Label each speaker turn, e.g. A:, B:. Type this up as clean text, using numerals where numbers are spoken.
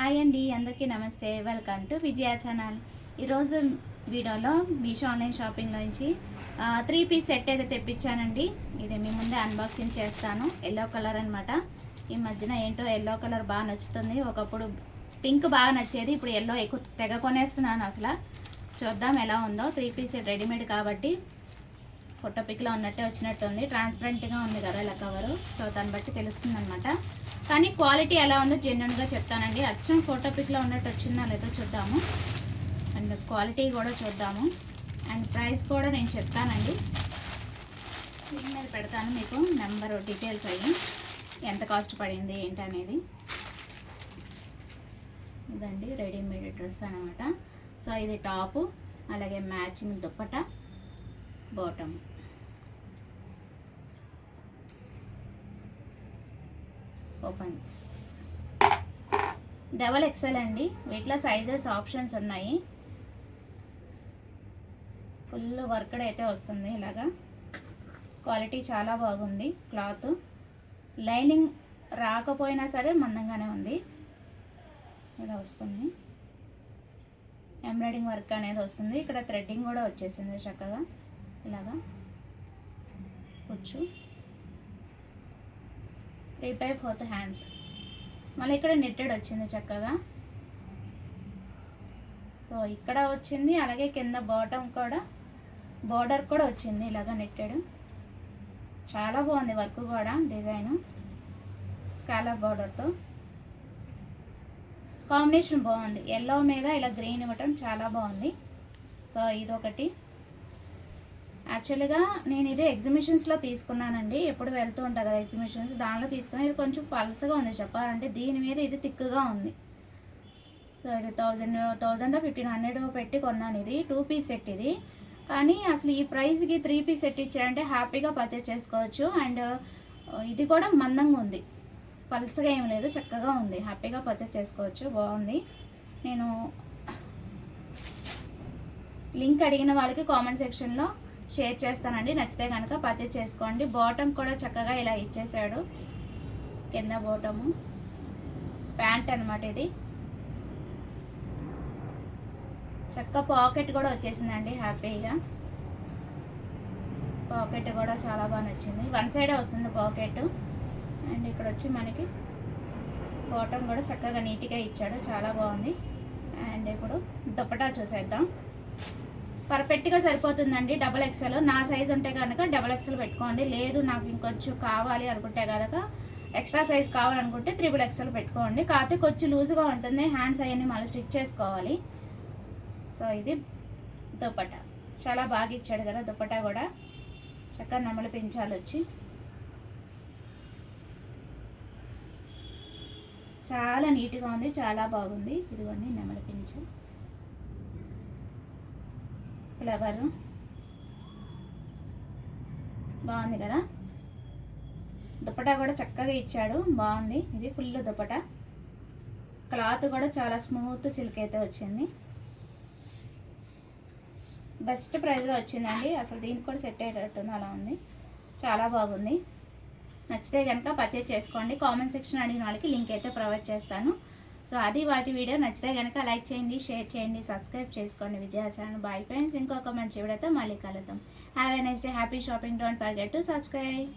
A: Hi అండి, అందరికీ నమస్తే. Welcome to Vijaya channel. ఈరోజు వీడియోలో మీషో ఆన్లైన్ షాపింగ్ నుంచి 3-పీస్ సెట్ అయితే తెప్పించానండి. ఇది మీ ముందే అన్బాక్సింగ్ చేస్తాను. ఎల్లో కలర్ అనమాట. ఈ మధ్యన ఏంటో ఎల్లో కలర్ బాగా నచ్చుతుంది. ఒకప్పుడు పింక్ బాగా నచ్చేది, ఇప్పుడు ఎల్లో ఎక్కువ తెగ కొనేస్తున్నాను. అసలు చూద్దాం ఎలా ఉందో. 3-పీస్ సెట్ రెడీమేడ్ కాబట్టి ఫోటో పిక్లో ఉన్నట్టే వచ్చినట్టు ఉంది. ట్రాన్స్పరెంట్గా ఉంది కదా ఇలా కవరు. సో దాన్ని బట్టి తెలుస్తుంది అనమాట. కానీ క్వాలిటీ ఎలా ఉందో జెన్యున్గా చెప్తానండి. అచ్చం ఫోటో పిక్లో ఉన్నట్టు వచ్చిందా లేదో చూద్దాము. అండ్ క్వాలిటీ కూడా చూద్దాము. అండ్ ప్రైస్ కూడా నేను చెప్తానండి. స్క్రీన్ మీద పెడతాను మీకు నెంబర్ డీటెయిల్స్ అయ్యి ఎంత కాస్ట్ పడింది ఏంటి అనేది. ఇదండి రెడీమేడ్ డ్రెస్ అనమాట. సో ఇది టాపు, అలాగే మ్యాచింగ్ దుప్పట, బాటమ్. ఓపెన్స్ డబల్ ఎక్సెల్ అండి. వీటిలో సైజెస్ ఆప్షన్స్ ఉన్నాయి. ఫుల్ వర్క్డ్ అయితే వస్తుంది. ఇలాగా క్వాలిటీ చాలా బాగుంది. క్లాత్ లైనింగ్ రాకపోయినా సరే మందంగానే ఉంది. ఇలా వస్తుంది. ఎంబ్రాయిడింగ్ వర్క్ అనేది వస్తుంది. ఇక్కడ థ్రెడ్డింగ్ కూడా వచ్చేసింది చక్కగా. ఇలాగా కూర్చు 3/4 హ్యాండ్స్. మళ్ళీ ఇక్కడ నెట్టెడ్ వచ్చింది చక్కగా. సో ఇక్కడ వచ్చింది. అలాగే కింద బాటమ్ కూడా బార్డర్ కూడా వచ్చింది ఇలాగా నెట్టెడ్. చాలా బాగుంది వర్క్ కూడా. డిజైన్ స్కాలప్ బార్డర్తో కాంబినేషన్ బాగుంది. ఎల్లో మీద ఇలా గ్రీన్ ఇవ్వటం చాలా బాగుంది. సో ఇదొకటి. యాక్చువల్గా నేను ఇది ఎగ్జిబిషన్స్లో తీసుకున్నానండి. ఎప్పుడు వెళ్తూ ఉంటాను కదా ఎగ్జిబిషన్స్, దానిలో తీసుకున్నా. ఇది కొంచెం పల్సగా ఉంది చెప్పాలంటే. దీని మీద ఇది థిక్గా ఉంది. సో ఇది 1500 పెట్టి కొన్నాను. ఇది 2-పీస్ సెట్ ఇది. కానీ అసలు ఈ ప్రైస్కి 3-పీస్ సెట్ ఇచ్చారంటే హ్యాపీగా పర్చేస్ చేసుకోవచ్చు. అండ్ ఇది కూడా మందంగా ఉంది, పల్సగా ఏం లేదు, చక్కగా ఉంది. హ్యాపీగా పర్చేస్ చేసుకోవచ్చు. బాగుంది. నేను లింక్ అడిగిన వాళ్ళకి కామెంట్ సెక్షన్లో షేర్ చేస్తానండి. నచ్చితే కనుక పర్చేస్ చేసుకోండి. బాటమ్ కూడా చక్కగా ఇలా ఇచ్చేసాడు. కింద బాటము ప్యాంట్ అనమాట. ఇది చక్క పాకెట్ కూడా వచ్చేసిందండి. హ్యాపీగా పాకెట్ కూడా చాలా బాగా నచ్చింది. వన్ సైడే వస్తుంది పాకెట్. అండ్ ఇక్కడ వచ్చి మనకి బాటమ్ కూడా చక్కగా నీట్గా ఇచ్చాడు. చాలా బాగుంది. అండ్ ఇప్పుడు దుప్పటా చూసేద్దాం. పర్ఫెక్ట్గా సరిపోతుందండి. డబల్ ఎక్సెల్ నా సైజ్ ఉంటే కనుక డబల్ ఎక్సెల్ పెట్టుకోండి. లేదు నాకు ఇంకొంచెం కావాలి అనుకుంటే కనుక, ఎక్స్ట్రా సైజ్ కావాలనుకుంటే 3 ఎక్సెల్ పెట్టుకోండి. కాకపోతే కొంచెం లూజ్గా ఉంటుంది. హ్యాండ్స్ అవన్నీ మళ్ళీ స్టిచ్ చేసుకోవాలి. సో ఇది దుప్పటా చాలా బాగా ఇచ్చాడు కదా. దుప్పటా కూడా చక్కగా నెమలి పించాలు వచ్చి చాలా నీట్గా ఉంది. చాలా బాగుంది. ఇదిగోండి నెమలి పించు, ఫ్లవర్ బాగుంది కదా. దుపట్టా కూడా చక్కగా ఇచ్చాడు. బాగుంది. ఇది ఫుల్ దుపట్టా. క్లాత్ కూడా చాలా స్మూత్ సిల్క్ అయితే వచ్చింది. బెస్ట్ ప్రైస్లో వచ్చిందండి. అసలు దీనికి కూడా సెట్ అయ్యేటట్టుంది. అలా ఉంది. చాలా బాగుంది. నచ్చితే కనుక పర్చేజ్ చేసుకోండి. కామెంట్ సెక్షన్ అడిగిన వాళ్ళకి లింక్ అయితే ప్రొవైడ్ చేస్తాను. సో అది వాటి వీడియో. నచ్చితే కనుక లైక్ చేయండి, షేర్ చేయండి, సబ్స్క్రైబ్ చేసుకోండి విజయ ఛానల్. Bye friends. ఇంకొక మంచి వీడియోతో మళ్ళీ కలుద్దాం. Have a nice day. Happy shopping. Don't forget to subscribe.